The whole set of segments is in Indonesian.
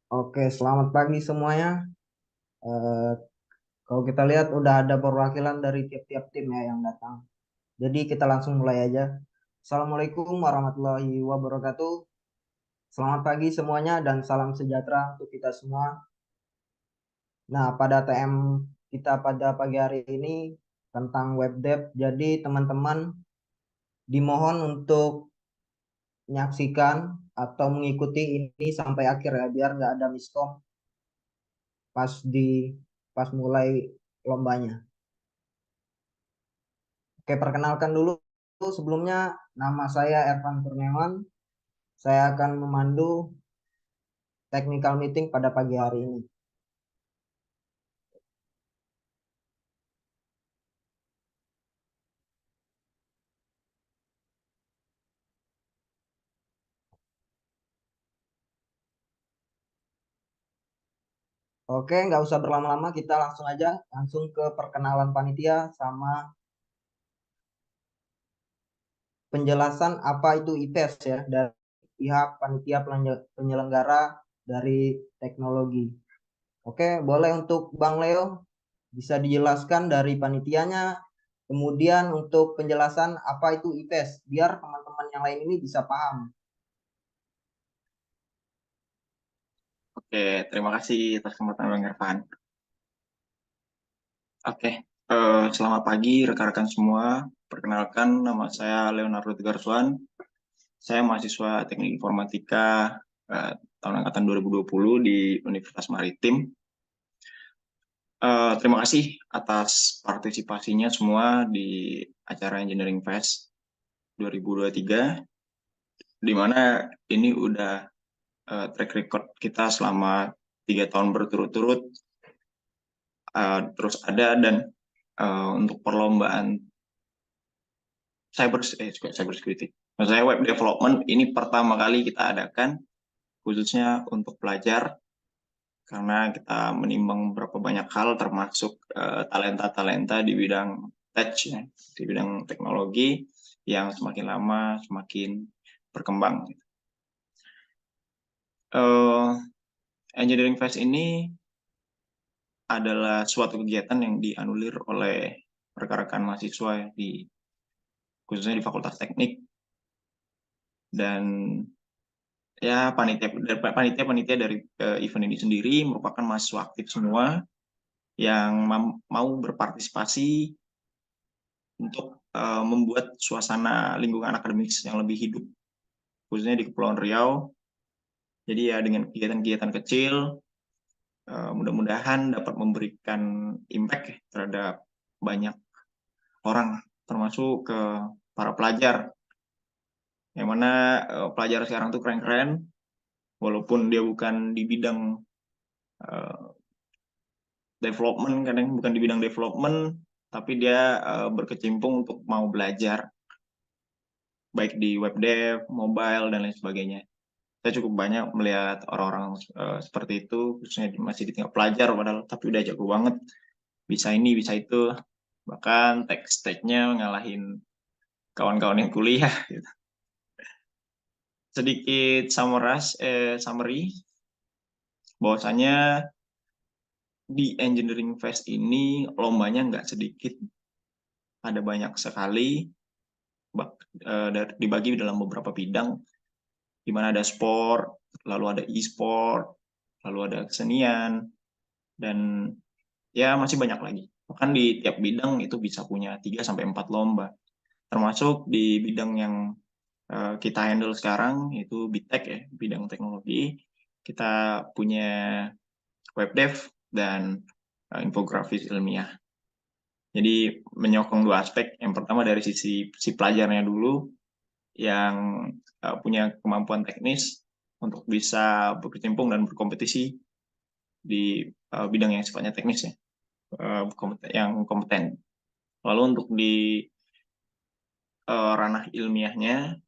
Oke, selamat pagi semuanya. Eh, Kalau kita lihat udah ada perwakilan dari tiap-tiap tim ya yang datang. Jadi kita langsung mulai aja. Assalamualaikum warahmatullahi wabarakatuh. Selamat pagi semuanya dan salam sejahtera untuk kita semua. Nah, pada TM kita pada pagi hari ini tentang web dev. Jadi teman-teman dimohon untuk menyaksikan atau mengikuti ini sampai akhir ya, biar nggak ada miskom pas di pas mulai lombanya. Oke, perkenalkan dulu sebelumnya nama saya Ervan Kurniawan. Saya akan memandu technical meeting pada pagi hari ini. Oke, nggak usah berlama-lama, kita langsung aja langsung ke perkenalan panitia sama penjelasan apa itu ITES ya dari pihak panitia penyelenggara dari teknologi. Oke, boleh untuk Bang Leo bisa dijelaskan dari panitianya. Kemudian untuk penjelasan apa itu IPES, biar teman-teman yang lain ini bisa paham. Oke, terima kasih atas kesempatan Bang Irfan. Oke, selamat pagi rekan-rekan semua. Perkenalkan, nama saya Leonardo Tegarsuan. Saya mahasiswa Teknik Informatika tahun angkatan 2020 di Universitas Maritim. Terima kasih atas partisipasinya semua di acara Engineering Fest 2023, di mana ini udah track record kita selama 3 tahun berturut-turut terus ada, dan untuk perlombaan cyber security. Maksud saya web development ini pertama kali kita adakan khususnya untuk pelajar, karena kita menimbang beberapa banyak hal termasuk talenta-talenta di bidang tech ya, di bidang teknologi yang semakin lama semakin berkembang. Engineering Fest ini adalah suatu kegiatan yang dianulir oleh rekan-rekan mahasiswa di khususnya di Fakultas Teknik, dan ya panitia dari event ini sendiri merupakan mahasiswa aktif semua yang mau berpartisipasi untuk membuat suasana lingkungan akademis yang lebih hidup khususnya di Kepulauan Riau. Jadi ya dengan kegiatan-kegiatan kecil mudah-mudahan dapat memberikan impact ya, terhadap banyak orang, termasuk ke para pelajar, yang mana pelajar sekarang tuh keren-keren walaupun dia bukan di bidang uh, development, kadang bukan di bidang development, tapi dia berkecimpung untuk mau belajar baik di web dev, mobile dan lain sebagainya. Saya cukup banyak melihat orang-orang seperti itu, khususnya masih di tingkat pelajar padahal, tapi udah jago banget, bisa ini bisa itu, bahkan tech stack-nya ngalahin kawan-kawan yang kuliah gitu. Sedikit summary bahwasanya di Engineering Fest ini lombanya nggak sedikit, ada banyak sekali, dibagi dalam beberapa bidang, di mana ada sport, lalu ada e-sport, lalu ada kesenian, dan ya masih banyak lagi. Bahkan di tiap bidang itu bisa punya 3 sampai 4 lomba. Termasuk di bidang yang kita handle sekarang, yaitu BTech ya, bidang teknologi. Kita punya web dev dan infografis ilmiah. Jadi menyokong dua aspek. Yang pertama dari sisi si pelajarnya dulu, yang punya kemampuan teknis untuk bisa berkecimpung dan berkompetisi di bidang yang sifatnya teknis ya, yang kompeten. Lalu untuk di ranah ilmiahnya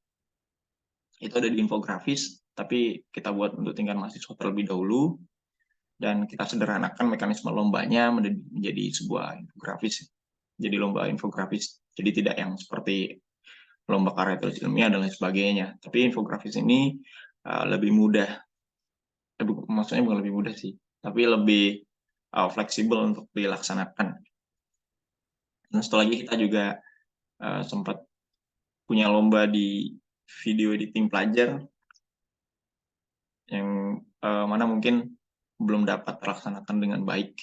itu ada di infografis, tapi kita buat untuk tingkat mahasiswa terlebih dahulu, dan kita sederhanakan mekanisme lombanya menjadi sebuah infografis, jadi lomba infografis. Jadi tidak yang seperti lomba karya tulis ilmiah dan lain sebagainya, tapi infografis ini lebih mudah maksudnya bukan lebih mudah sih, tapi lebih fleksibel untuk dilaksanakan. Nah, setelah lagi kita juga sempat punya lomba di video editing pelajar yang mana mungkin belum dapat terlaksanakan dengan baik.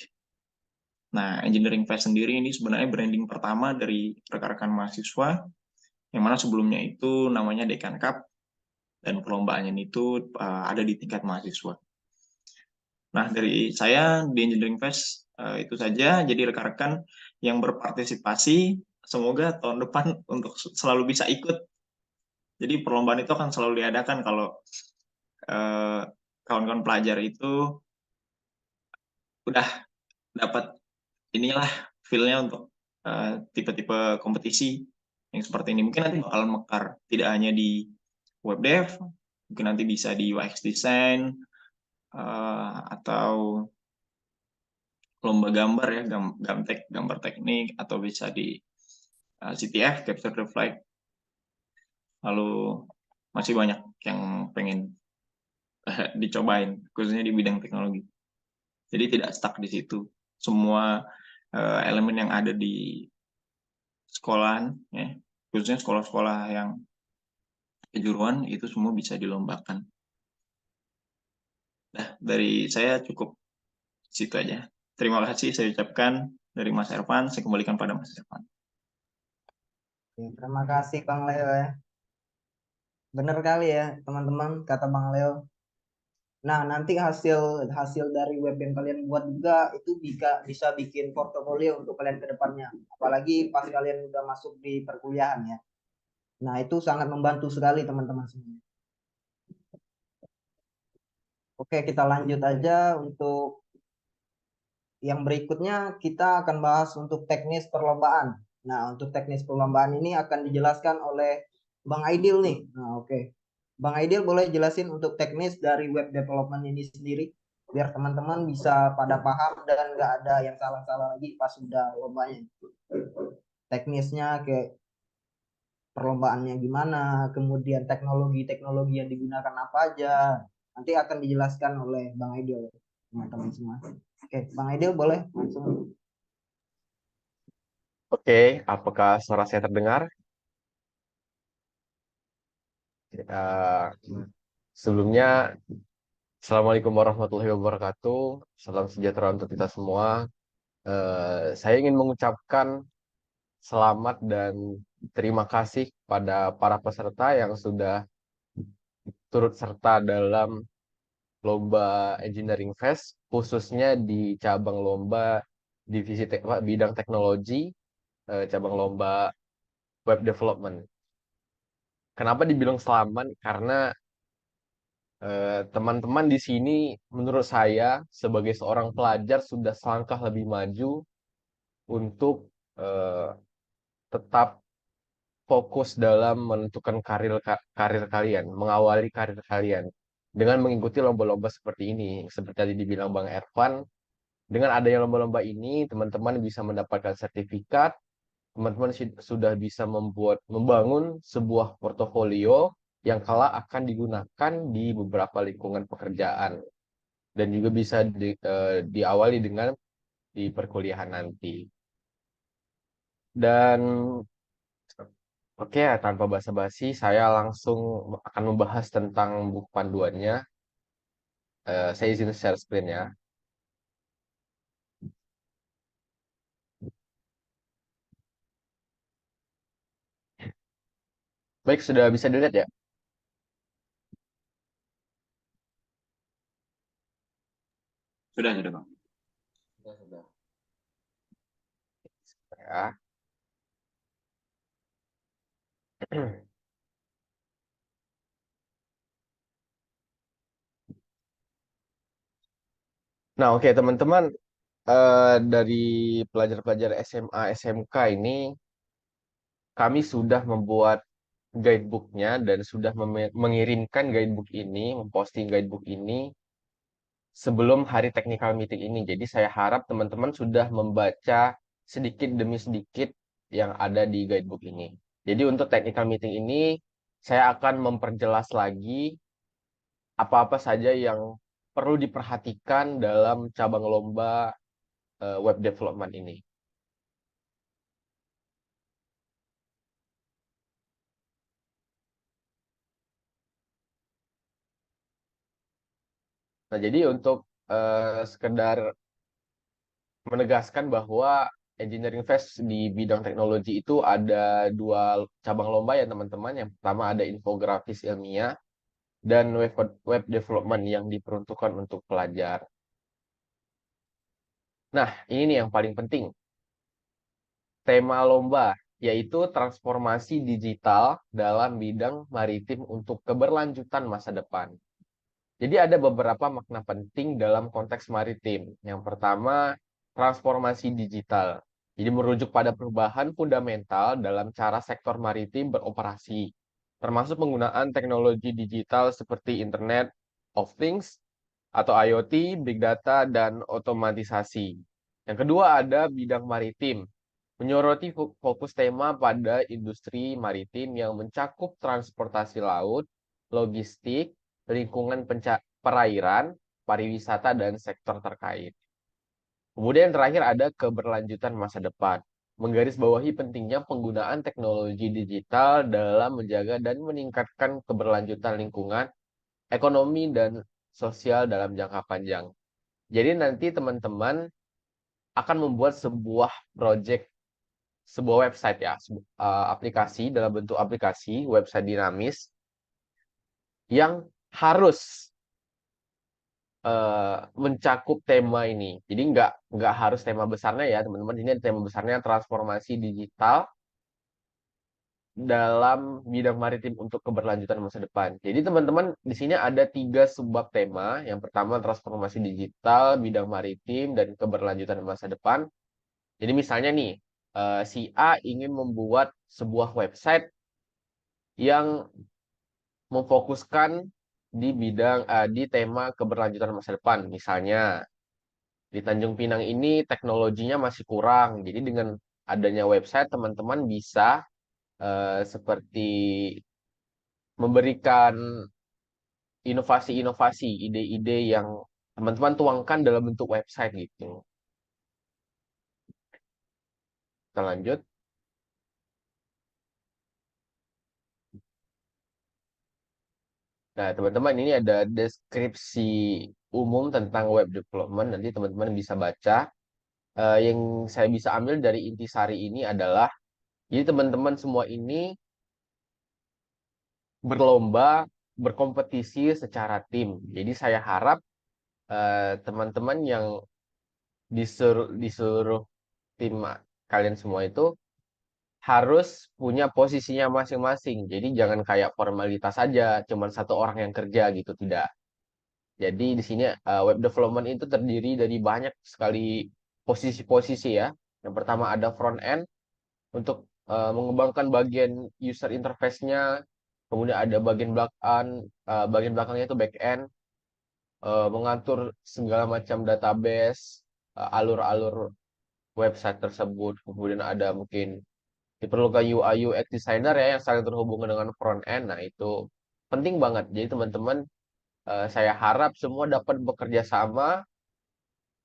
Nah, Engineering Fest sendiri ini sebenarnya branding pertama dari rekan-rekan mahasiswa, yang mana sebelumnya itu namanya Dekan Cup, dan perlombaannya itu ada di tingkat mahasiswa. Nah, dari saya di Engineering Fest itu saja. Jadi rekan-rekan yang berpartisipasi, semoga tahun depan untuk selalu bisa ikut. Jadi perlombaan itu akan selalu diadakan kalau eh, kawan-kawan pelajar itu udah dapat inilah feel-nya untuk tipe-tipe kompetisi yang seperti ini. Mungkin nanti bakalan mekar, tidak hanya di web dev, mungkin nanti bisa di UX design, atau lomba gambar ya, gamtek, gambar teknik, atau bisa di CTF, Capture the Flag. Lalu masih banyak yang pengen dicobain, khususnya di bidang teknologi. Jadi tidak stuck di situ. Semua elemen yang ada di sekolahan, ya, khususnya sekolah-sekolah yang kejuruan, itu semua bisa dilombakan. Nah, dari saya cukup situ aja. Terima kasih saya ucapkan dari Mas Ervan, saya kembalikan pada Mas Ervan. Oke, terima kasih Bang Leo ya. Bener kali ya teman-teman kata Bang Leo. Nah, nanti hasil hasil dari web yang kalian buat juga itu bisa bikin portofolio untuk kalian ke depannya. Apalagi pas kalian udah masuk di perkuliahan ya. Nah, itu sangat membantu sekali teman-teman semua. Oke, kita lanjut aja untuk yang berikutnya kita akan bahas untuk teknis perlombaan. Nah, untuk teknis perlombaan ini akan dijelaskan oleh Bang Aidil nih. Nah, oke. Bang Aidil boleh jelasin untuk teknis dari web development ini sendiri biar teman-teman bisa pada paham dan nggak ada yang salah-salah lagi pas sudah lombanya. Teknisnya kayak perlombaannya gimana, kemudian teknologi-teknologi yang digunakan apa aja. Nanti akan dijelaskan oleh Bang Aidil, teman-teman semua. Oke, Bang Aidil boleh langsung. Oke, apakah suara saya terdengar? Eh, Sebelumnya, Assalamualaikum warahmatullahi wabarakatuh. Salam sejahtera untuk kita semua. Saya ingin mengucapkan selamat dan terima kasih pada para peserta yang sudah turut serta dalam lomba Engineering Fest, khususnya di cabang lomba divisi bidang teknologi, cabang lomba web development. Kenapa dibilang selamat? Karena teman-teman di sini menurut saya sebagai seorang pelajar sudah selangkah lebih maju untuk eh, tetap fokus dalam menentukan karir kalian, mengawali karir kalian dengan mengikuti lomba-lomba seperti ini. Seperti tadi dibilang Bang Ervan, dengan adanya lomba-lomba ini teman-teman bisa mendapatkan sertifikat, teman-teman sudah bisa membangun sebuah portofolio yang kelak akan digunakan di beberapa lingkungan pekerjaan dan juga bisa diawali dengan di perkuliahan nanti. Dan oke ya, tanpa basa-basi, saya langsung akan membahas tentang buku panduannya. Saya izin share screen ya. Baik, sudah bisa dilihat ya? Sudah, Bang. Sudah. Ya. Nah, oke teman-teman, dari pelajar-pelajar SMA, SMK ini, kami sudah membuat guidebooknya dan sudah mengirimkan guidebook ini, memposting guidebook ini sebelum hari technical meeting ini. Jadi saya harap teman-teman sudah membaca sedikit demi sedikit yang ada di guidebook ini. Jadi untuk technical meeting ini, saya akan memperjelas lagi apa-apa saja yang perlu diperhatikan dalam cabang lomba web development ini? Nah, jadi untuk sekedar menegaskan bahwa Engineering Fest di bidang teknologi itu ada dua cabang lomba ya teman-teman. Yang pertama ada infografis ilmiah dan web development yang diperuntukkan untuk pelajar. Nah, ini nih yang paling penting. Tema lomba yaitu transformasi digital dalam bidang maritim untuk keberlanjutan masa depan. Jadi ada beberapa makna penting dalam konteks maritim. Yang pertama, transformasi digital. Jadi merujuk pada perubahan fundamental dalam cara sektor maritim beroperasi, termasuk penggunaan teknologi digital seperti Internet of Things atau IoT, Big Data, dan otomatisasi. Yang kedua ada bidang maritim, menyoroti fokus tema pada industri maritim yang mencakup transportasi laut, logistik, lingkungan perairan, pariwisata, dan sektor terkait. Kemudian yang terakhir ada keberlanjutan masa depan, menggarisbawahi pentingnya penggunaan teknologi digital dalam menjaga dan meningkatkan keberlanjutan lingkungan, ekonomi, dan sosial dalam jangka panjang. Jadi nanti teman-teman akan membuat sebuah project, sebuah website ya, aplikasi dalam bentuk aplikasi, website dinamis yang harus mencakup tema ini. Jadi nggak harus tema besarnya ya teman-teman. Ini tema besarnya transformasi digital dalam bidang maritim untuk keberlanjutan masa depan. Jadi teman-teman di sini ada 3 subbab tema. Yang pertama transformasi digital, bidang maritim, dan keberlanjutan masa depan. Jadi misalnya nih, si A ingin membuat sebuah website yang memfokuskan di tema keberlanjutan masa depan. Misalnya di Tanjung Pinang ini teknologinya masih kurang. Jadi dengan adanya website teman-teman bisa seperti memberikan inovasi-inovasi, ide-ide yang teman-teman tuangkan dalam bentuk website gitu. Kita lanjut. Nah, teman-teman ini ada deskripsi umum tentang web development. Nanti teman-teman bisa baca. Yang saya bisa ambil dari intisari ini adalah, jadi teman-teman semua ini berlomba, berkompetisi secara tim. Jadi saya harap teman-teman yang disuruh tim kalian semua itu harus punya posisinya masing-masing. Jadi jangan kayak formalitas saja, cuman satu orang yang kerja gitu, tidak. Jadi di sini web development itu terdiri dari banyak sekali posisi-posisi ya. Yang pertama ada front end untuk mengembangkan bagian user interface-nya. Kemudian ada bagian belakangnya itu back end, mengatur segala macam database, alur-alur website tersebut. Kemudian ada mungkin diperlukan UI UX designer ya yang saling terhubungan dengan front end. Nah, itu penting banget. Jadi teman-teman, saya harap semua dapat bekerja sama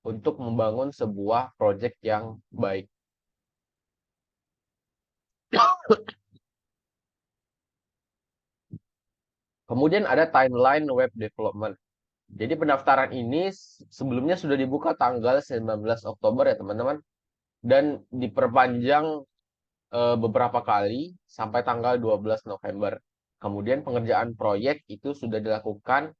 untuk membangun sebuah project yang baik. Kemudian ada timeline web development. Jadi pendaftaran ini sebelumnya sudah dibuka tanggal 19 Oktober ya teman-teman. Dan diperpanjang beberapa kali sampai tanggal 12 November. Kemudian pengerjaan proyek itu sudah dilakukan,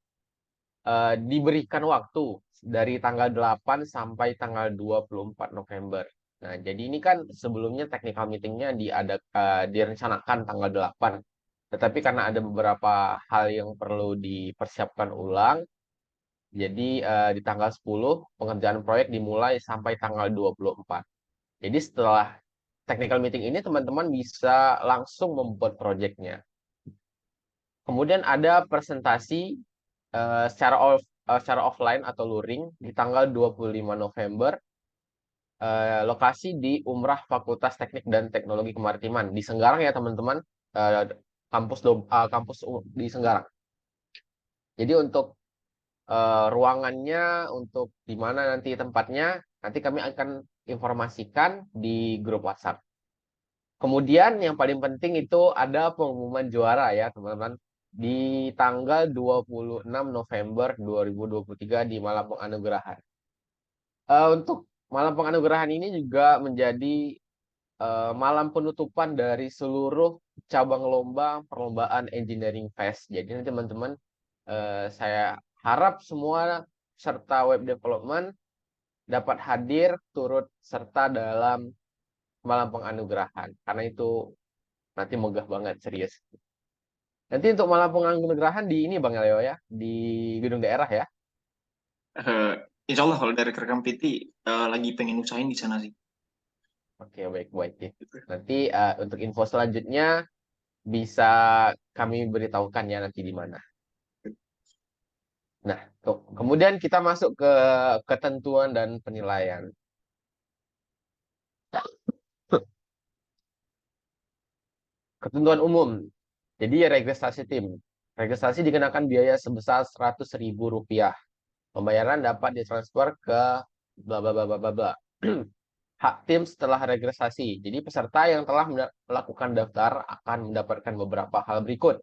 diberikan waktu dari tanggal 8 sampai tanggal 24 November. Nah, jadi ini kan sebelumnya technical meetingnya direncanakan tanggal 8. Tetapi karena ada beberapa hal yang perlu dipersiapkan ulang, jadi di tanggal 10 pengerjaan proyek dimulai sampai tanggal 24. Jadi setelah technical meeting ini teman-teman bisa langsung membuat proyeknya. Kemudian ada presentasi secara offline atau luring di tanggal 25 November, lokasi di Umrah Fakultas Teknik dan Teknologi Kemaritiman di Senggarang ya teman-teman, kampus di Senggarang. Jadi untuk ruangannya, untuk di mana nanti tempatnya, nanti kami akan informasikan di grup WhatsApp. Kemudian yang paling penting itu ada pengumuman juara ya teman-teman. Di tanggal 26 November 2023 di Malam Penganugerahan. Untuk Malam Penganugerahan ini juga menjadi malam penutupan dari seluruh cabang lomba perlombaan Engineering Fest. Jadi nanti teman-teman, saya harap semua peserta web development dapat hadir turut serta dalam malam penganugerahan. Karena itu nanti megah banget, serius. Nanti untuk malam penganugerahan di ini Bang Leo ya, di gedung daerah ya. Eh, Insya Allah kalau dari rekan PT lagi pengen usahain di sana sih. Oke, baik-baik ya. Nanti untuk info selanjutnya bisa kami beritahukan ya nanti di mana. Nah, kemudian kita masuk ke ketentuan dan penilaian. Ketentuan umum. Jadi registrasi tim. Registrasi dikenakan biaya sebesar Rp100.000. Pembayaran dapat ditransfer ke bla bla bla bla bla bla. Hak tim setelah registrasi. Jadi peserta yang telah melakukan daftar akan mendapatkan beberapa hal berikut.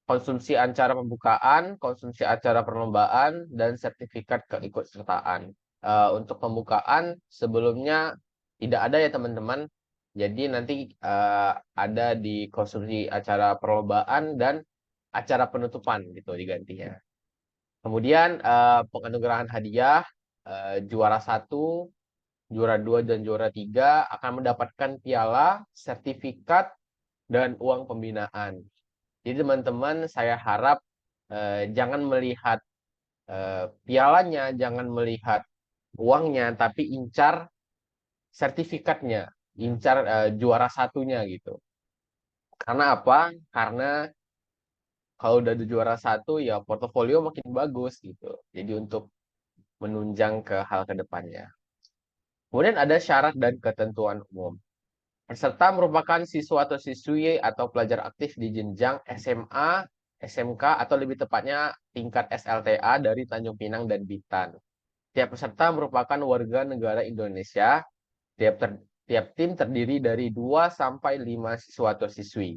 Konsumsi acara pembukaan, konsumsi acara perlombaan, dan sertifikat keikutsertaan. Untuk pembukaan sebelumnya tidak ada ya teman-teman. Jadi nanti ada di konsumsi acara perlombaan dan acara penutupan gitu digantinya. Kemudian penganugerahan hadiah, juara 1, juara 2 dan juara 3 akan mendapatkan piala, sertifikat, dan uang pembinaan. Jadi teman-teman saya harap jangan melihat pialanya, jangan melihat uangnya, tapi incar sertifikatnya, incar juara satunya gitu. Karena apa? Karena kalau udah ada juara 1 ya portofolio makin bagus gitu. Jadi untuk menunjang ke hal kedepannya. Kemudian ada syarat dan ketentuan umum. Peserta merupakan siswa atau siswi atau pelajar aktif di jenjang SMA, SMK, atau lebih tepatnya tingkat SLTA dari Tanjung Pinang dan Bintan. Tiap peserta merupakan warga negara Indonesia. Tiap tim terdiri dari 2 sampai 5 siswa atau siswi.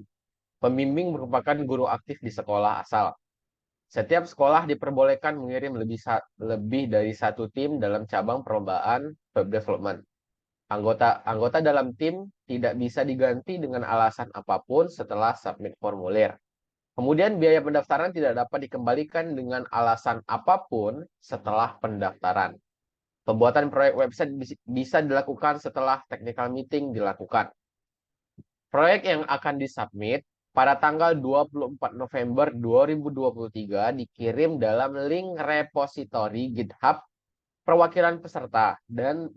Pembimbing merupakan guru aktif di sekolah asal. Setiap sekolah diperbolehkan mengirim lebih dari 1 tim dalam cabang perlombaan web development. Anggota dalam tim tidak bisa diganti dengan alasan apapun setelah submit formulir. Kemudian biaya pendaftaran tidak dapat dikembalikan dengan alasan apapun setelah pendaftaran. Pembuatan proyek website bisa dilakukan setelah technical meeting dilakukan. Proyek yang akan disubmit pada tanggal 24 November 2023 dikirim dalam link repositori GitHub perwakilan peserta dan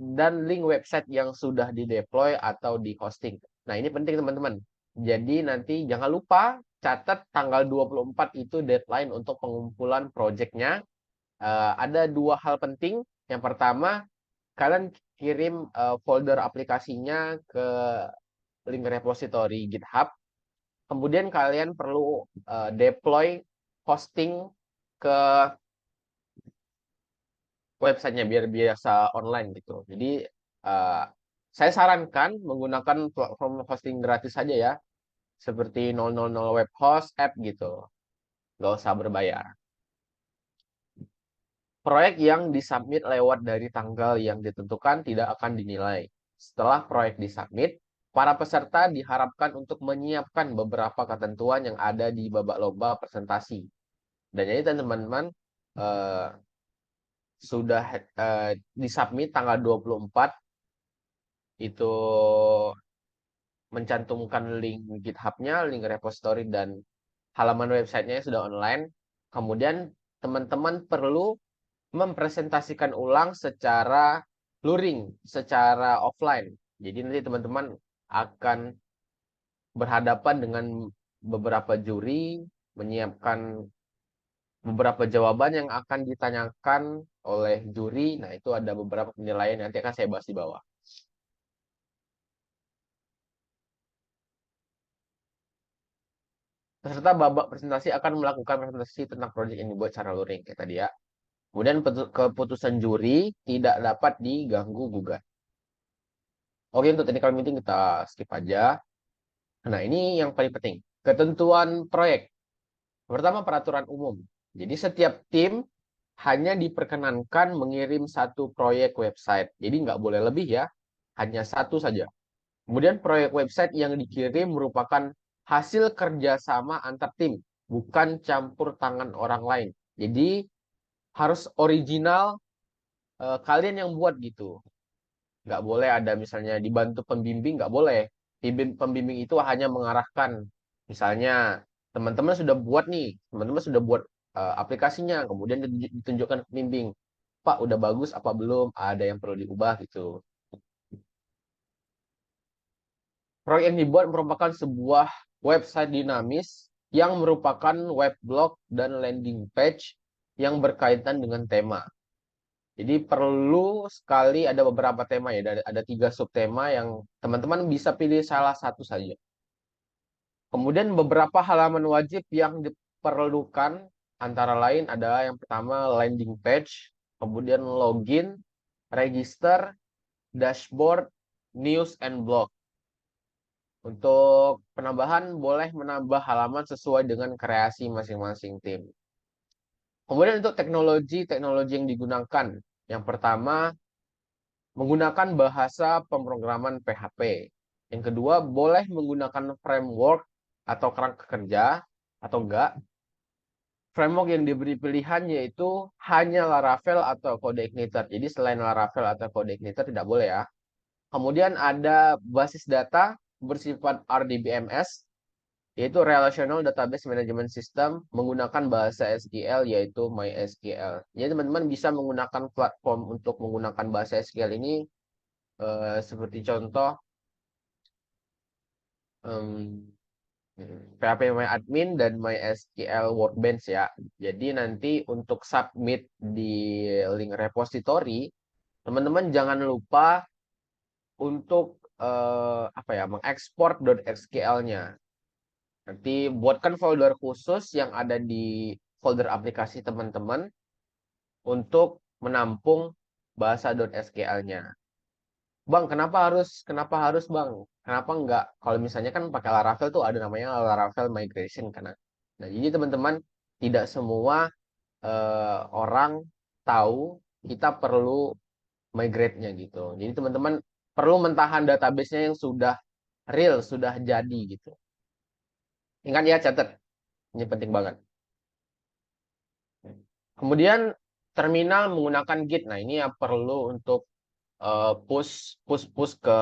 link website yang sudah dideploy atau di hosting. Nah, ini penting teman-teman. Jadi nanti jangan lupa catat tanggal 24 itu deadline untuk pengumpulan projectnya. Ada 2 hal penting. Yang pertama, kalian kirim folder aplikasinya ke link repository GitHub. Kemudian kalian perlu deploy hosting ke websitenya biar biasa online gitu. Jadi saya sarankan menggunakan platform hosting gratis saja ya, seperti 000 web host app gitu, nggak usah berbayar. Proyek yang disubmit lewat dari tanggal yang ditentukan tidak akan dinilai. Setelah proyek disubmit, para peserta diharapkan untuk menyiapkan beberapa ketentuan yang ada di babak lomba presentasi. Dan jadi teman-teman eh, sudah disubmit tanggal 24 itu mencantumkan link GitHub-nya, link repository, dan halaman websitenya sudah online. Kemudian teman-teman perlu mempresentasikan ulang secara luring, secara offline. Jadi nanti teman-teman akan berhadapan dengan beberapa juri, menyiapkan beberapa jawaban yang akan ditanyakan oleh juri. Nah, itu ada beberapa penilaian nanti akan saya bahas di bawah. Peserta babak presentasi akan melakukan presentasi tentang proyek yang dibuat secara luring kayak tadi ya. Kemudian keputusan juri tidak dapat diganggu gugat. Oke, untuk technical meeting kita skip aja. Nah, ini yang paling penting. Ketentuan proyek. Pertama, peraturan umum. Jadi setiap tim hanya diperkenankan mengirim satu proyek website. Jadi nggak boleh lebih ya, hanya satu saja. Kemudian proyek website yang dikirim merupakan hasil kerjasama antar tim, bukan campur tangan orang lain. Jadi harus original, kalian yang buat gitu. Nggak boleh ada misalnya dibantu pembimbing, nggak boleh. Pembimbing itu hanya mengarahkan. Misalnya teman-teman sudah buat nih, teman-teman sudah buat aplikasinya, kemudian ditunjukkan ke pembimbing. Pak, udah bagus apa belum? Ada yang perlu diubah gitu. Proyek yang dibuat merupakan sebuah website dinamis yang merupakan web blog dan landing page yang berkaitan dengan tema. Jadi perlu sekali ada beberapa tema ya, ada 3 subtema yang teman-teman bisa pilih salah satu saja. Kemudian beberapa halaman wajib yang diperlukan antara lain ada yang pertama landing page, kemudian login, register, dashboard, news, and blog. Untuk penambahan boleh menambah halaman sesuai dengan kreasi masing-masing tim. Kemudian untuk teknologi yang digunakan. Yang pertama, menggunakan bahasa pemrograman PHP. Yang kedua, boleh menggunakan framework atau kerangka kerja atau enggak. Framework yang diberi pilihan yaitu hanya Laravel atau CodeIgniter. Jadi selain Laravel atau CodeIgniter tidak boleh ya. Kemudian ada basis data bersifat RDBMS, yaitu Relational Database Management System menggunakan bahasa SQL yaitu MySQL. Jadi teman-teman bisa menggunakan platform untuk menggunakan bahasa SQL ini seperti contoh PHP dan MySQL Workbench ya. Jadi nanti untuk submit di link repository, teman-teman jangan lupa untuk mengekspor .sql-nya. Nanti buatkan folder khusus yang ada di folder aplikasi teman-teman untuk menampung bahasa .sql-nya. Bang, kenapa harus Bang? Kenapa enggak? Kalau misalnya kan pakai Laravel tuh ada namanya Laravel Migration kan. Nah, jadi teman-teman tidak semua orang tahu kita perlu migrate-nya gitu. Jadi teman-teman perlu mentahan database-nya yang sudah real, sudah jadi gitu. Ingat ya, catat. Ini penting banget. Kemudian terminal menggunakan Git. Nah, ini ya perlu untuk push ke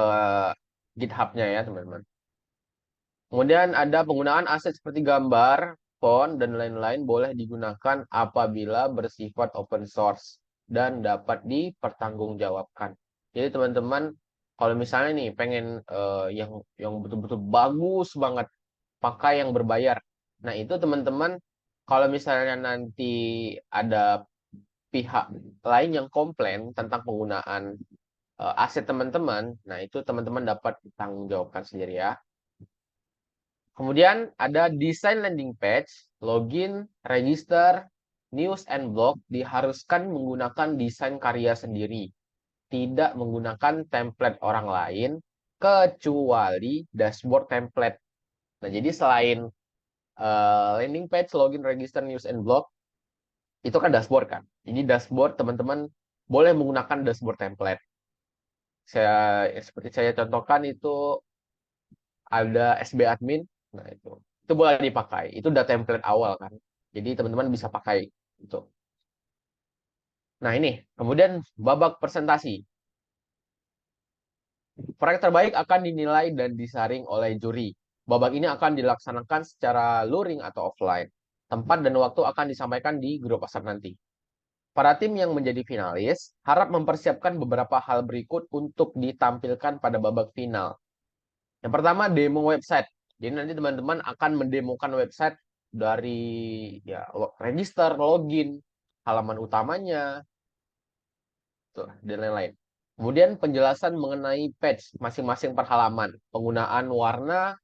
GitHub-nya ya, teman-teman. Kemudian ada penggunaan aset seperti gambar, font, dan lain-lain boleh digunakan apabila bersifat open source dan dapat dipertanggungjawabkan. Jadi teman-teman, kalau misalnya nih pengen yang betul-betul bagus banget, pakai yang berbayar. Nah, itu teman-teman, kalau misalnya nanti ada pihak lain yang komplain tentang penggunaan aset teman-teman, nah itu teman-teman dapat ditanggungjawabkan sendiri ya. Kemudian ada desain landing page, login, register, news, and blog diharuskan menggunakan desain karya sendiri, tidak menggunakan template orang lain, kecuali dashboard template. Nah, jadi selain landing page, login, register, news, and blog, itu kan dashboard kan. Jadi dashboard teman-teman boleh menggunakan dashboard template. Seperti saya contohkan itu ada SB admin. Nah, itu boleh dipakai. Itu udah template awal kan. Jadi teman-teman bisa pakai itu. Nah, ini kemudian babak presentasi. Proyek terbaik akan dinilai dan disaring oleh juri. Babak ini akan dilaksanakan secara luring atau offline. Tempat dan waktu akan disampaikan di grup WhatsApp nanti. Para tim yang menjadi finalis harap mempersiapkan beberapa hal berikut untuk ditampilkan pada babak final. Yang pertama, demo website. Jadi nanti teman-teman akan mendemokan website dari ya register, login, halaman utamanya, dan lain-lain. Kemudian penjelasan mengenai page masing-masing per halaman, penggunaan warna,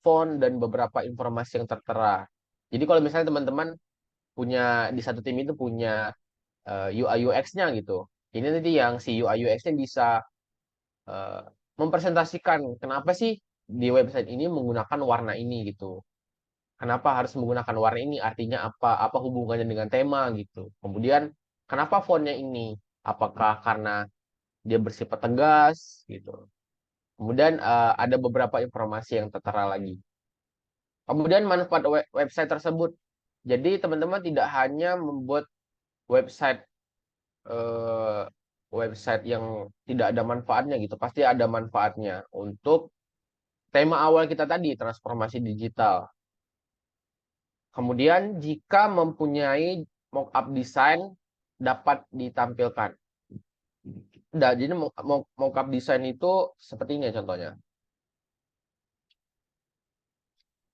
font, dan beberapa informasi yang tertera. Jadi kalau misalnya teman-teman punya di satu tim itu punya UI UX-nya gitu. Ini nanti yang si UI UX-nya bisa eh, mempresentasikan kenapa sih di website ini menggunakan warna ini gitu. Kenapa harus menggunakan warna ini? Artinya apa? Apa hubungannya dengan tema gitu. Kemudian kenapa fontnya ini? Apakah karena dia bersifat tegas gitu. Kemudian ada beberapa informasi yang tertera lagi. Kemudian manfaat website tersebut. Jadi teman-teman tidak hanya membuat website eh, website yang tidak ada manfaatnya gitu. Pasti ada manfaatnya untuk tema awal kita tadi, transformasi digital. Kemudian jika mempunyai mockup desain dapat ditampilkan. Nah, jadi mockup desain itu seperti ini ya contohnya.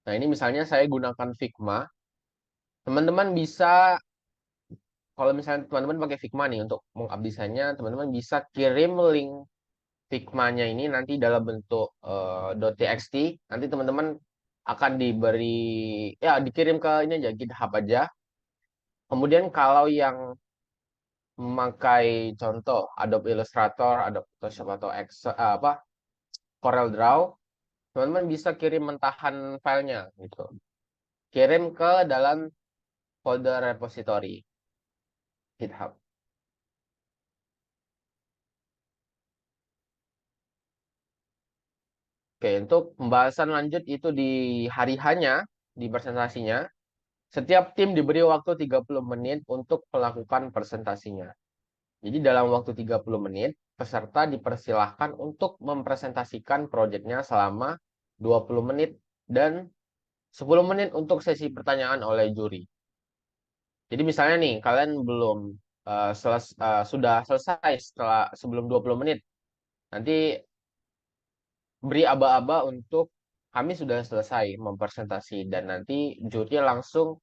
Nah, ini misalnya saya gunakan Figma. Teman-teman bisa, kalau misalnya teman-teman pakai Figma nih untuk mockup desainnya, teman-teman bisa kirim link Figma-nya ini nanti dalam bentuk .txt. Nanti teman-teman akan diberi, ya dikirim ke ini aja, GitHub aja. Kemudian kalau yang memakai contoh Adobe Illustrator, Adobe Photoshop atau Excel, Corel Draw, teman-teman bisa kirim mentahan filenya gitu. Kirim ke dalam folder repository GitHub. Oke, untuk pembahasan lanjut itu di hari hanya, di presentasinya, setiap tim diberi waktu 30 menit untuk melakukan presentasinya. Jadi dalam waktu 30 menit, peserta dipersilahkan untuk mempresentasikan proyeknya selama 20 menit dan 10 menit untuk sesi pertanyaan oleh juri. Jadi misalnya nih, kalian belum sudah selesai setelah sebelum 20 menit. Nanti beri aba-aba untuk kami sudah selesai mempresentasi dan nanti juri langsung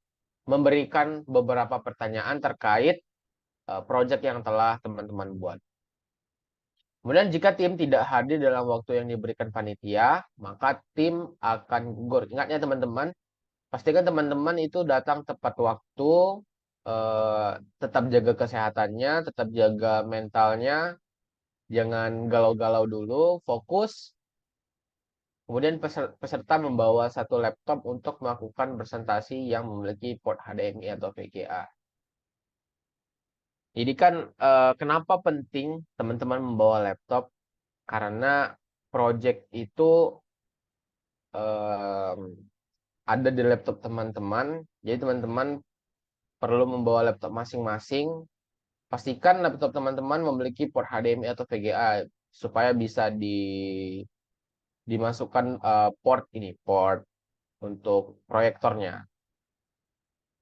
memberikan beberapa pertanyaan terkait proyek yang telah teman-teman buat. Kemudian jika tim tidak hadir dalam waktu yang diberikan panitia, maka tim akan gugur. Ingatnya teman-teman, pastikan teman-teman itu datang tepat waktu, eh, tetap jaga kesehatannya, tetap jaga mentalnya, jangan galau-galau dulu, fokus. Kemudian peserta membawa satu laptop untuk melakukan presentasi yang memiliki port HDMI atau VGA. Jadi kan kenapa penting teman-teman membawa laptop? Karena project itu em, ada di laptop teman-teman. Jadi teman-teman perlu membawa laptop masing-masing. Pastikan laptop teman-teman memiliki port HDMI atau VGA supaya bisa dimasukkan port untuk proyektornya.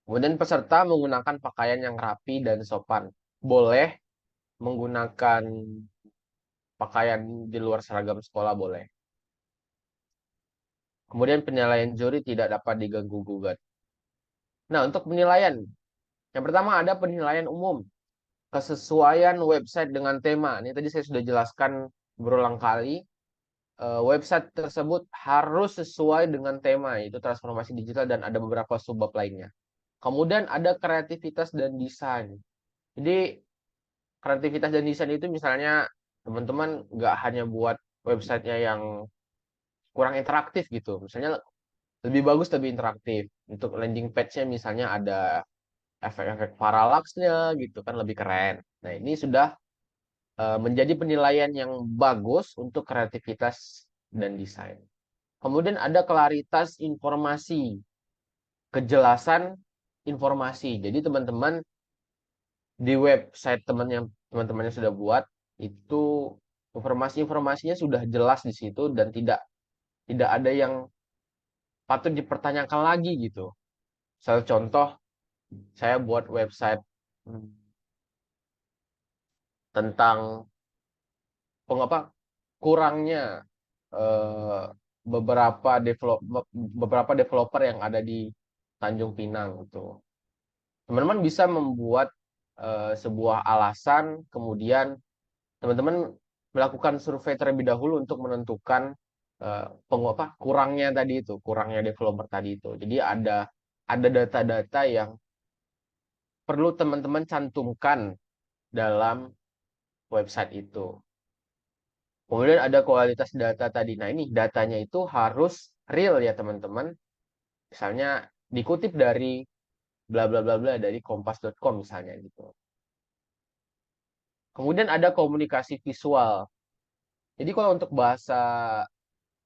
Kemudian peserta menggunakan pakaian yang rapi dan sopan. Boleh menggunakan pakaian di luar seragam sekolah boleh. Kemudian penilaian juri tidak dapat diganggu-gugat. Nah, untuk penilaian, yang pertama ada penilaian umum. Kesesuaian website dengan tema. Ini tadi saya sudah jelaskan berulang kali. Website tersebut harus sesuai dengan tema, yaitu transformasi digital dan ada beberapa subbab lainnya. Kemudian ada kreativitas dan desain. Jadi kreativitas dan desain itu misalnya teman-teman nggak hanya buat websitenya yang kurang interaktif gitu. Misalnya lebih bagus, lebih interaktif. Untuk landing page-nya misalnya ada efek-efek parallax-nya gitu kan lebih keren. Nah, ini sudah menjadi penilaian yang bagus untuk kreativitas dan desain. Kemudian ada klaritas informasi, kejelasan informasi. Jadi teman-teman di website teman-temannya sudah buat itu informasi-informasinya sudah jelas di situ dan tidak tidak ada yang patut dipertanyakan lagi gitu. Saya contoh, saya buat website tentang pengapa kurangnya eh, beberapa developer yang ada di Tanjung Pinang itu. Teman-teman bisa membuat sebuah alasan, kemudian teman-teman melakukan survei terlebih dahulu untuk menentukan kurangnya tadi itu, kurangnya developer tadi itu. Jadi ada data-data yang perlu teman-teman cantumkan dalam website itu. Kemudian ada kualitas data tadi. Nah, ini datanya itu harus real ya, teman-teman. Misalnya dikutip dari bla bla bla bla dari kompas.com misalnya gitu. Kemudian ada komunikasi visual. Jadi kalau untuk bahasa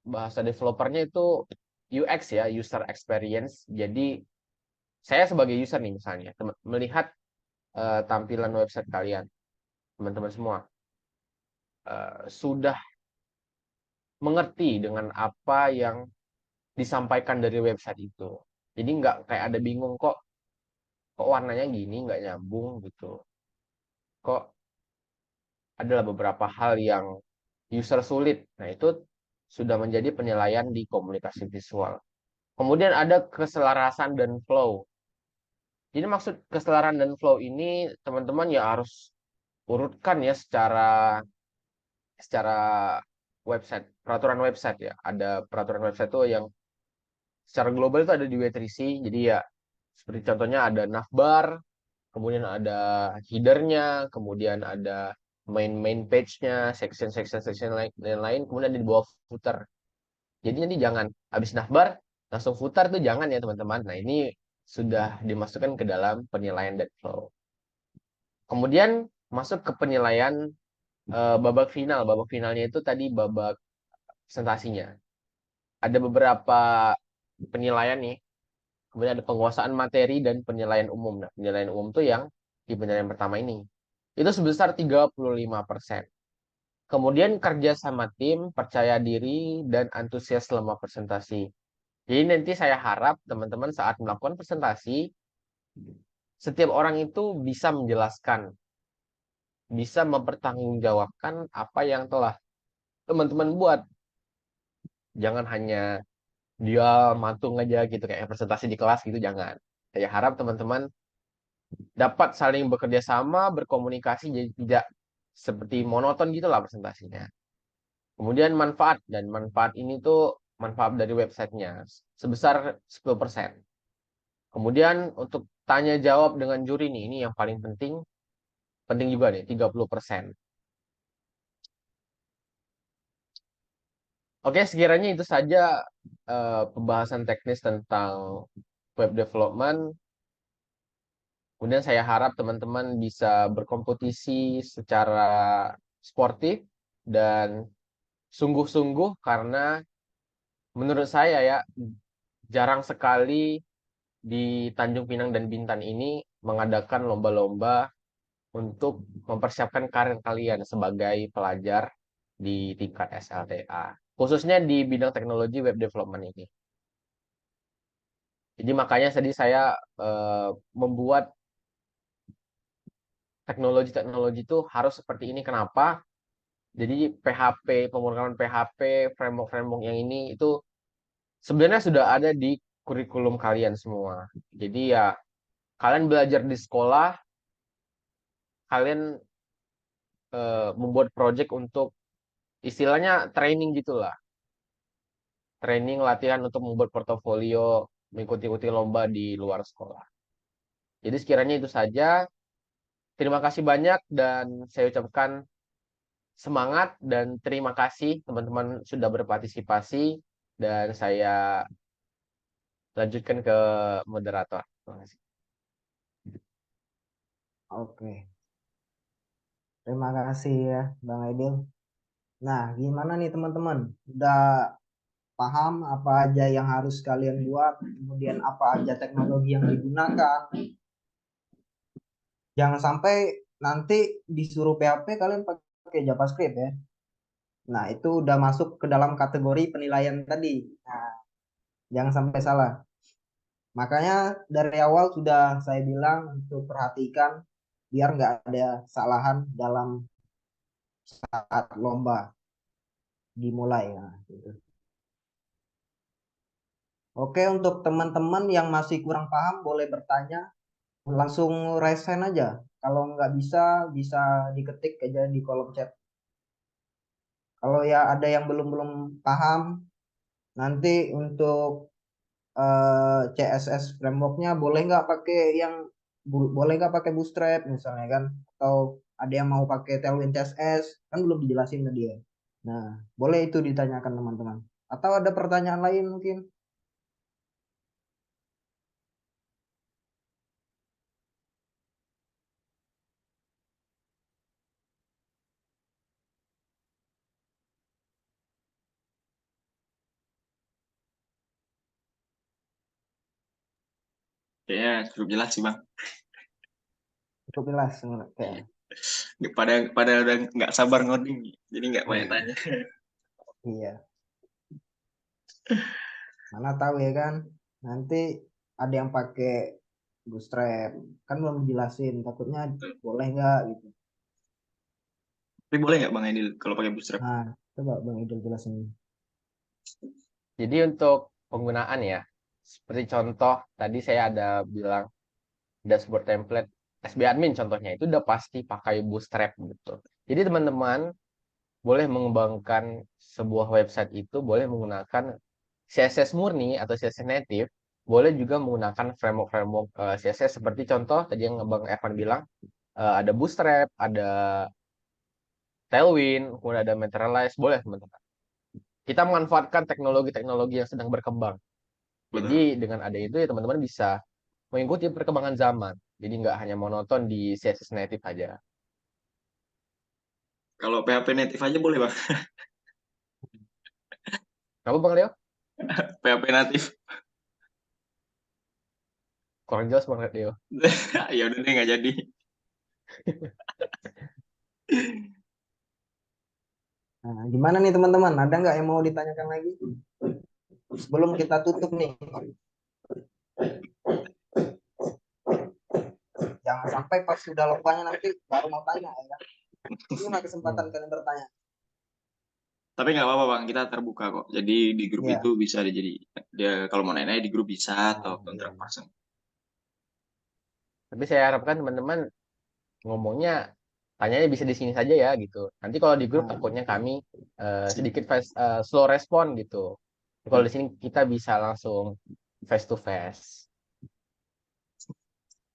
bahasa developernya itu UX ya, user experience. Jadi saya sebagai user nih misalnya melihat tampilan website kalian, teman-teman semua sudah mengerti dengan apa yang disampaikan dari website itu. Jadi nggak kayak ada bingung kok warnanya gini nggak nyambung gitu. Kok adalah beberapa hal yang user sulit. Nah, itu sudah menjadi penilaian di komunikasi visual. Kemudian ada keselarasan dan flow. Jadi maksud keselarasan dan flow ini teman-teman ya harus urutkan ya secara website, peraturan website ya. Ada peraturan website tuh yang secara global itu ada di W3C. Jadi ya seperti contohnya ada navbar, kemudian ada headernya, kemudian ada main page-nya, section lain, kemudian di bawah footer. Jadi nanti jangan habis navbar langsung footer tuh jangan ya teman-teman. Nah, ini sudah dimasukkan ke dalam penilaian dan flow. Kemudian masuk ke penilaian babak final. Babak finalnya itu tadi babak presentasinya. Ada beberapa penilaian nih. Kemudian ada penguasaan materi dan penilaian umum. Nah, penilaian umum tuh yang di penilaian pertama ini. Itu sebesar 35%. Kemudian kerja sama tim, percaya diri, dan antusias selama presentasi. Jadi nanti saya harap teman-teman saat melakukan presentasi, setiap orang itu bisa menjelaskan, bisa mempertanggungjawabkan apa yang telah teman-teman buat. Jangan hanya dia matung aja gitu kayak presentasi di kelas gitu, jangan. Saya harap teman-teman dapat saling bekerja sama, berkomunikasi, jadi tidak seperti monoton gitu lah presentasinya. Kemudian manfaat ini tuh manfaat dari websitenya sebesar 10%. Kemudian untuk tanya jawab dengan juri nih, ini yang paling penting, penting juga nih, 30%. Oke, sekiranya itu saja pembahasan teknis tentang web development. Kemudian saya harap teman-teman bisa berkompetisi secara sportif dan sungguh-sungguh karena menurut saya ya jarang sekali di Tanjung Pinang dan Bintan ini mengadakan lomba-lomba untuk mempersiapkan karir kalian sebagai pelajar di tingkat SLTA, khususnya di bidang teknologi web development ini. Jadi makanya tadi saya membuat teknologi-teknologi itu harus seperti ini. Kenapa? Jadi PHP, pemrograman PHP, framework-framework yang ini itu sebenarnya sudah ada di kurikulum kalian semua. Jadi ya kalian belajar di sekolah, kalian membuat project untuk istilahnya training gitulah. Training latihan untuk membuat portofolio, mengikuti lomba di luar sekolah. Jadi sekiranya itu saja. Terima kasih banyak dan saya ucapkan semangat dan terima kasih teman-teman sudah berpartisipasi dan saya lanjutkan ke moderator. Terima kasih. Oke, terima kasih ya Bang Aidil. Nah, gimana nih teman-teman? Udah paham apa aja yang harus kalian buat, kemudian apa aja teknologi yang digunakan. Jangan sampai nanti disuruh PHP kalian pakai JavaScript ya. Nah, itu udah masuk ke dalam kategori penilaian tadi. Nah, jangan sampai salah. Makanya dari awal sudah saya bilang untuk perhatikan biar nggak ada kesalahan dalam saat lomba dimulai. Nah, gitu. Oke, untuk teman-teman yang masih kurang paham boleh bertanya, langsung raise hand aja. Kalau nggak bisa, bisa diketik aja di kolom chat. Kalau ya ada yang belum paham, nanti untuk CSS frameworknya boleh nggak pakai yang boleh nggak pakai bootstrap misalnya kan, atau ada yang mau pakai Tailwind CSS kan belum dijelasin ke dia. Nah, boleh itu ditanyakan teman-teman. Atau ada pertanyaan lain mungkin? Kayaknya cukup jelas sih Bang. Cukup jelas kayak. Pada pada udah nggak sabar ngoding, jadi nggak banyak Iya, tanya. iya. Mana tahu ya kan, nanti ada yang pakai bootstrap, kan belum dijelasin, takutnya boleh nggak gitu. Tapi boleh nggak Bang Edil kalau pakai Bootstrap? Nah, coba Bang Idul jelasin. Jadi untuk penggunaan ya, seperti contoh tadi saya ada bilang dashboard template SB admin contohnya itu udah pasti pakai Bootstrap gitu. Jadi teman-teman boleh mengembangkan sebuah website itu boleh menggunakan CSS murni atau CSS native, boleh juga menggunakan framework-framework CSS seperti contoh tadi yang Bang Evan bilang, ada Bootstrap, ada Tailwind, kemudian ada Materialize, boleh teman-teman. Kita memanfaatkan teknologi-teknologi yang sedang berkembang. Jadi Betul. dengan ada itu ya teman-teman bisa mengikuti perkembangan zaman. Jadi nggak hanya monoton di CSS native aja. Kalau PHP native aja boleh Bang. Kenapa Bang Leo? PHP native. Kurang jelas Bang Leo. Ya udah deh nggak jadi. Nah, gimana nih teman-teman? Ada nggak yang mau ditanyakan lagi? Sebelum kita tutup nih, jangan sampai pas sudah lumpanya nanti baru mau tanya ya. Ini mah kesempatan Hmm. kalian bertanya. Tapi nggak apa-apa Bang, kita terbuka kok. Jadi di grup itu Ya. bisa jadi dia kalau mau nanya di grup bisa atau Nah, iya. kontak person. Tapi saya harapkan teman-teman ngomongnya tanyanya bisa di sini saja ya gitu. Nanti kalau di grup Nah, takutnya kami sedikit slow respon gitu. Kalau di sini kita bisa langsung face to face.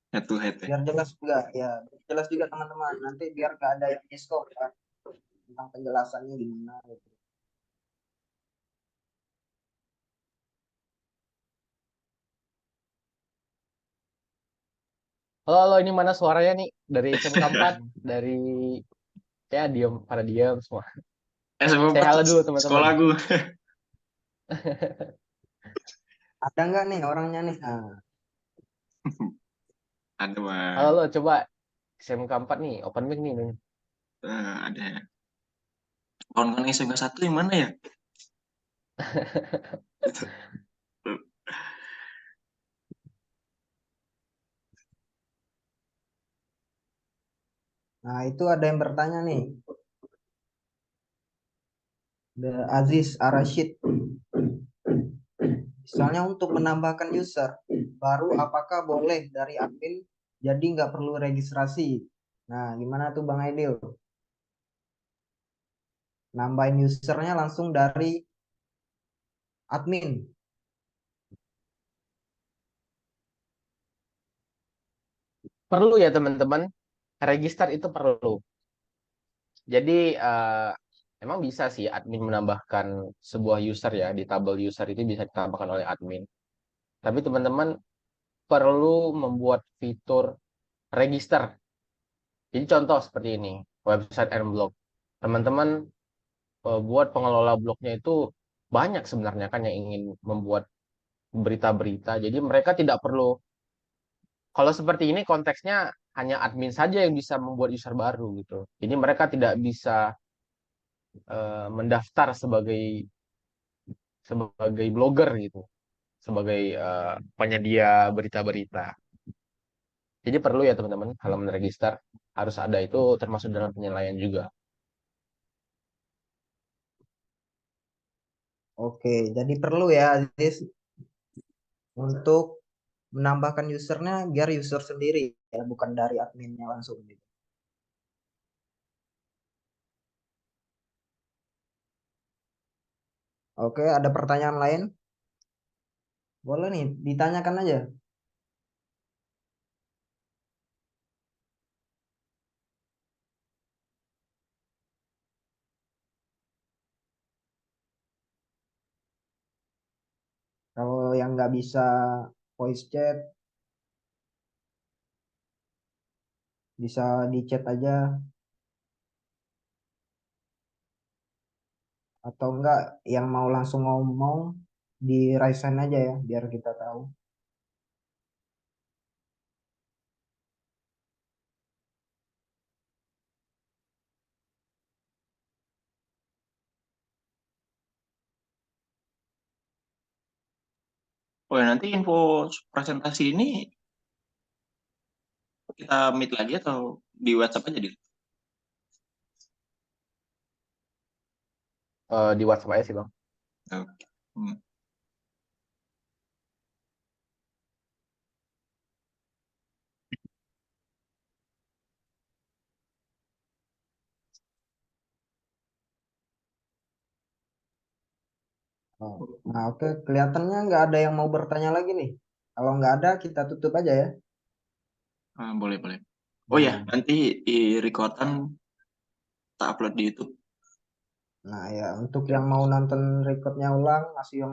Head to head ya. biar jelas juga ya, jelas juga teman-teman. Nanti biar nggak ada yang miskom ya tentang penjelasannya gimana gitu. Halo, halo, ini mana suaranya nih? Dari SMK 4, dari ya diam, pada diam semua. SMA Saya 4 halo dulu teman-teman. sekolahku. Ada nggak nih orangnya nih? Nah, Ada Halo, Bang. halo, coba SMK 4 nih, open mic nih. Ada. Kawan-kawan SMA 1 yang mana ya? nah, itu ada yang bertanya nih. The Aziz Arashid. Misalnya untuk menambahkan user baru, apakah boleh dari admin jadi nggak perlu registrasi? Nah, gimana tuh Bang Aidil? Nambahin usernya langsung dari admin. Perlu ya teman-teman, register itu perlu. Jadi emang bisa sih admin menambahkan sebuah user ya di tabel user itu bisa ditambahkan oleh admin. Tapi teman-teman perlu membuat fitur register. Jadi contoh seperti ini, website and blog. Teman-teman buat pengelola blognya itu banyak sebenarnya kan yang ingin membuat berita-berita. Jadi mereka tidak perlu, kalau seperti ini konteksnya hanya admin saja yang bisa membuat user baru gitu. Jadi mereka tidak bisa mendaftar sebagai sebagai blogger gitu, sebagai penyedia berita-berita. Jadi perlu ya teman-teman halaman register harus ada itu termasuk dalam penilaian juga. Oke, jadi perlu ya Aziz untuk menambahkan usernya biar user sendiri ya, bukan dari adminnya langsung gitu. Oke, ada pertanyaan lain? Boleh nih, ditanyakan aja. yang nggak bisa voice chat, bisa di chat aja. Atau enggak yang mau langsung ngomong di raise hand aja ya, biar kita tahu. Oh ya, nanti info presentasi ini kita meet lagi atau di WhatsApp aja, Dil? Di WhatsApp aja sih, Bang. Oke. Hmm. Oh, nah, oke, kelihatannya nggak ada yang mau bertanya lagi nih. Kalau nggak ada, kita tutup aja ya. Boleh, boleh. Oh ya, Nah, nanti di recordan tak upload di YouTube. nah ya, untuk Ya, yang mau nonton recordnya ulang, masih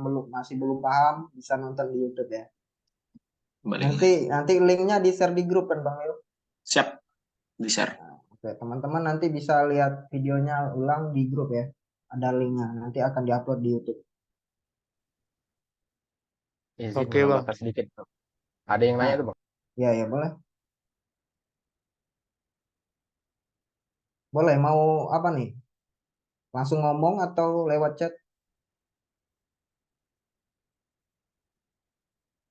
belum paham, bisa nonton di YouTube ya. balik Nanti lagi. nanti linknya di share di grup kan Bang Leo. Siap, di-share. Nah, oke, teman-teman nanti bisa lihat videonya ulang di grup ya. Ada linknya, nanti akan diupload di YouTube. Izin Oke, Bang. menambahkan sedikit, Bang. Ada yang nanya Nah, tuh, Bang. ya ya boleh. Boleh, mau apa nih? Langsung ngomong atau lewat chat?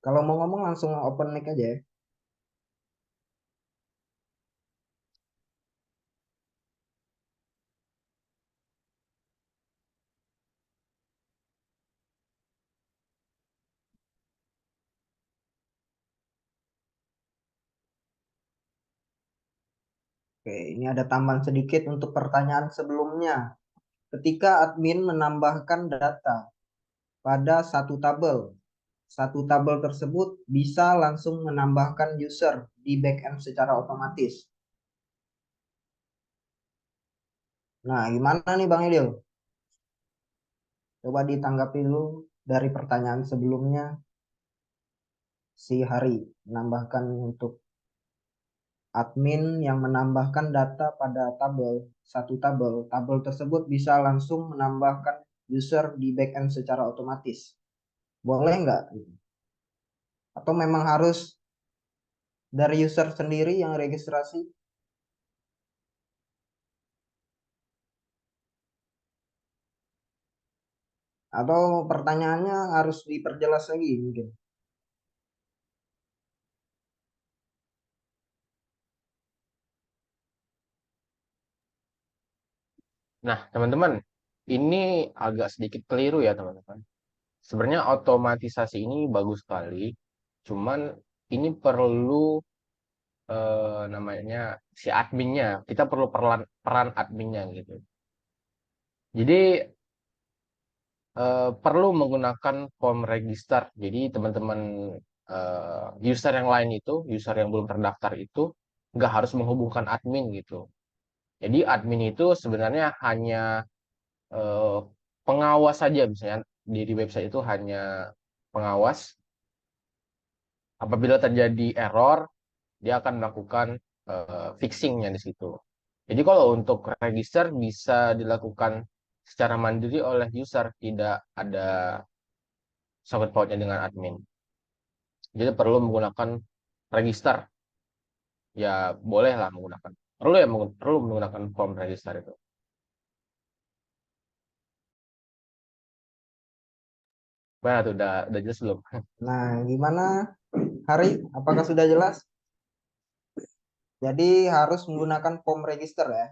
Kalau mau ngomong langsung open mic aja ya. Oke, ini ada tambahan sedikit untuk pertanyaan sebelumnya. Ketika admin menambahkan data pada satu tabel tersebut bisa langsung menambahkan user di backend secara otomatis. Nah, gimana nih Bang Idil? Coba ditanggapi dulu dari pertanyaan sebelumnya si Hari menambahkan untuk admin yang menambahkan data pada satu tabel tersebut bisa langsung menambahkan user di backend secara otomatis. Boleh nggak? Atau memang harus dari user sendiri yang registrasi? Atau pertanyaannya harus diperjelas lagi mungkin? Nah, teman-teman, ini agak sedikit keliru ya, teman-teman. Sebenarnya otomatisasi ini bagus sekali, cuman ini perlu namanya si adminnya. Kita perlu peran adminnya gitu. Jadi perlu menggunakan form register. Jadi teman-teman user yang lain itu, user yang belum terdaftar itu, nggak harus menghubungkan admin gitu. Jadi admin itu sebenarnya hanya eh, pengawas saja, misalnya di website itu hanya pengawas. Apabila terjadi error, dia akan melakukan fixingnya di situ. Jadi kalau untuk register bisa dilakukan secara mandiri oleh user, tidak ada sangkut pautnya dengan admin. Jadi perlu menggunakan register, ya bolehlah menggunakan. Perlu menggunakan form register itu. Mana tuh udah jelas belum? Nah, gimana Hari? Apakah sudah jelas? Jadi harus menggunakan form register ya.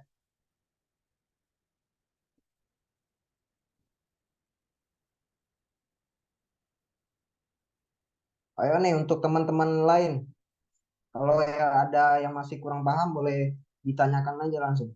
Ayo nih untuk teman-teman lain. Kalau ya ada yang masih kurang paham boleh ditanyakan aja langsung.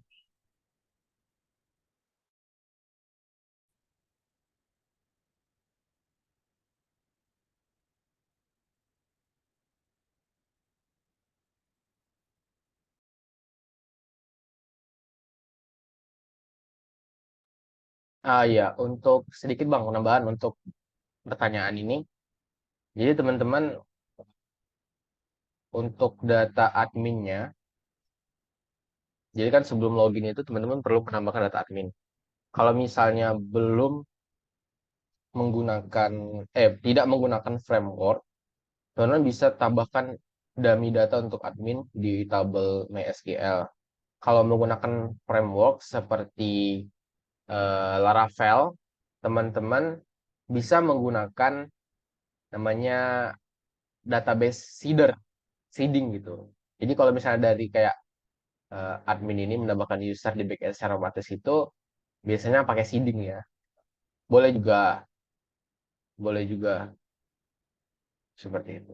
Ah iya, untuk sedikit Bang penambahan untuk pertanyaan ini. Jadi teman-teman untuk data adminnya, jadi kan sebelum login itu teman-teman perlu menambahkan data admin. Kalau misalnya belum menggunakan, tidak menggunakan framework, teman-teman bisa tambahkan dummy data untuk admin di tabel MySQL. Kalau menggunakan framework seperti Laravel, teman-teman bisa menggunakan namanya database seeding gitu. Jadi kalau misalnya dari kayak admin ini menambahkan user di backend secara otomatis itu biasanya pakai seeding ya. Boleh juga, boleh juga seperti itu.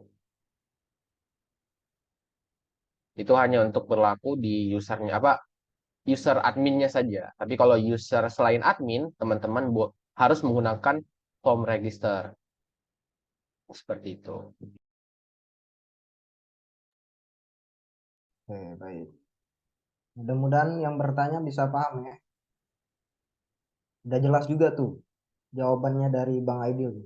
Itu hanya untuk berlaku di usernya apa user adminnya saja. Tapi kalau user selain admin, teman-teman harus menggunakan form register seperti itu. Oke, baik. Mudah-mudahan yang bertanya bisa paham ya. Udah jelas juga tuh jawabannya dari Bang Aidil.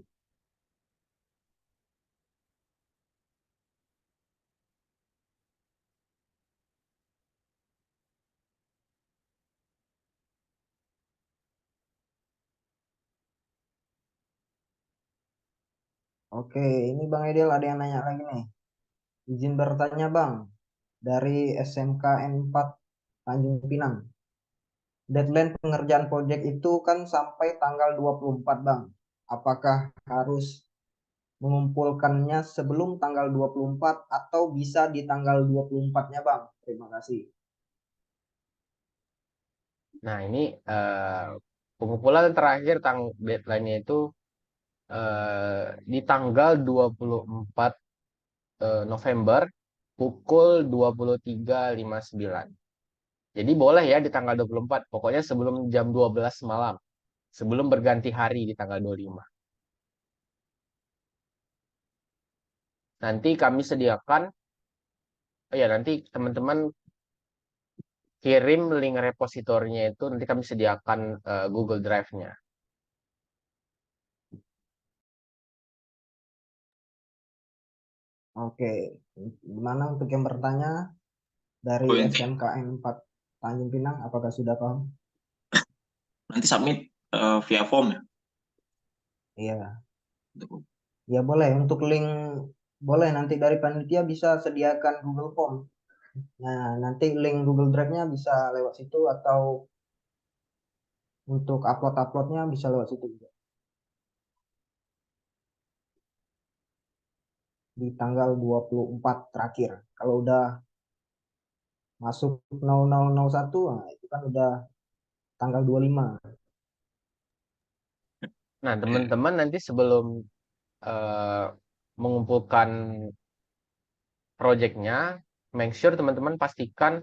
Oke, ini Bang Aidil ada yang nanya lagi nih. Izin bertanya Bang, dari SMKN 4 Tanjung Pinang. Deadline pengerjaan proyek itu kan sampai tanggal 24 Bang. Apakah harus mengumpulkannya sebelum tanggal 24 atau bisa di tanggal 24-nya Bang? Terima kasih. Nah, ini pengumpulan terakhir deadline-nya itu di tanggal 24 November pukul 23.59. Jadi boleh ya di tanggal 24, pokoknya sebelum jam 12 malam, sebelum berganti hari di tanggal 25. Nanti kami sediakan, oh ya nanti teman-teman kirim link repositorinya itu, nanti kami sediakan Google Drive-nya. Oke, gimana untuk yang bertanya dari Oh, SMKN 4 Tanjung Pinang, apakah sudah paham? nanti submit via form ya. Iya, ya boleh. Untuk link boleh nanti dari panitia bisa sediakan Google Form. Nah, nanti link Google Drive-nya bisa lewat situ atau untuk upload-uploadnya bisa lewat situ juga. Di tanggal 24 terakhir. Kalau udah masuk 0001, nah itu kan udah tanggal 25. Nah, teman-teman nanti sebelum eh, mengumpulkan projectnya, make sure teman-teman pastikan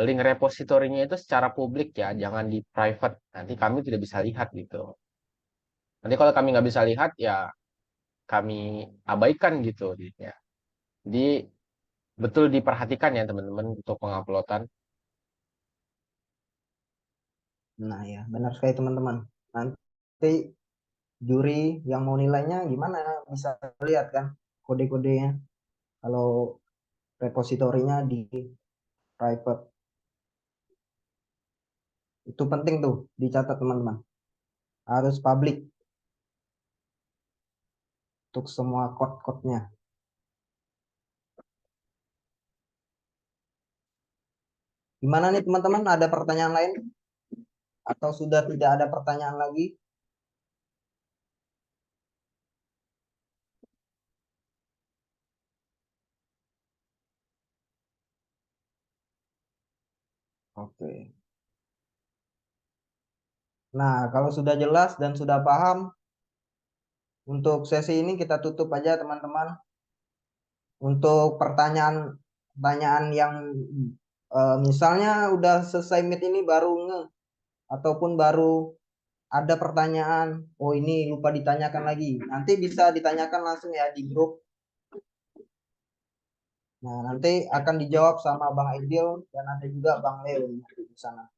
link repositorinya itu secara publik ya, jangan di private. Nanti kami tidak bisa lihat gitu. Nanti kalau kami nggak bisa lihat ya kami abaikan gitu. Ya. Jadi betul diperhatikan ya teman-teman untuk penguploadan. Nah ya, benar sekali teman-teman. Nanti juri yang mau nilainya gimana bisa lihat kan kode-kodenya kalau repositorinya di private. Itu penting tuh dicatat teman-teman. Harus public untuk semua code-code-nya. Gimana nih teman-teman? Ada pertanyaan lain? Atau sudah tidak ada pertanyaan lagi? Oke. Nah, kalau sudah jelas dan sudah paham, untuk sesi ini kita tutup aja teman-teman. Untuk pertanyaan yang misalnya udah selesai meet ini baru ataupun baru ada pertanyaan, oh ini lupa ditanyakan lagi. Nanti bisa ditanyakan langsung ya di grup. Nah, nanti akan dijawab sama Bang Aidil dan ada juga Bang Leo di sana.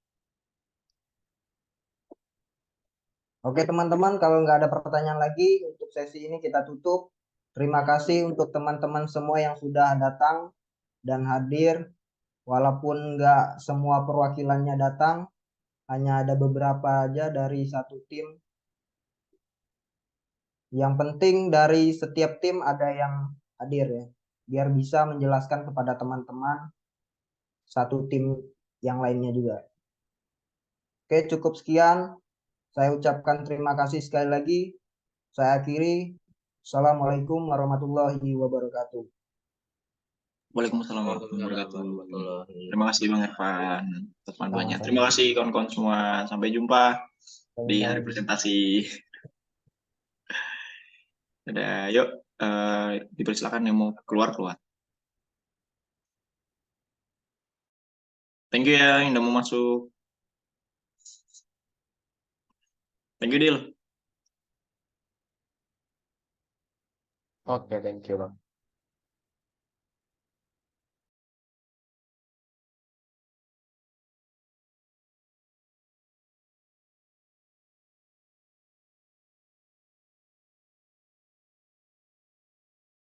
Oke teman-teman, kalau nggak ada pertanyaan lagi untuk sesi ini kita tutup. Terima kasih untuk teman-teman semua yang sudah datang dan hadir. Walaupun nggak semua perwakilannya datang, hanya ada beberapa aja dari satu tim. Yang penting dari setiap tim ada yang hadir ya, biar bisa menjelaskan kepada teman-teman satu tim yang lainnya juga. Oke, cukup sekian. Saya ucapkan terima kasih sekali lagi. Saya akhiri. Assalamualaikum warahmatullahi wabarakatuh. Waalaikumsalam warahmatullahi wabarakatuh. warahmatullahi Terima kasih Bang Irfan atas panduannya. Sama-sama. Terima kasih kawan-kawan semua. Sampai jumpa di hari Bye-bye. presentasi. Dadah, yuk dipersilakan yang mau keluar keluar. Thank you ya yang udah mau masuk. Thank you Dil. Oke, thank you, Bang.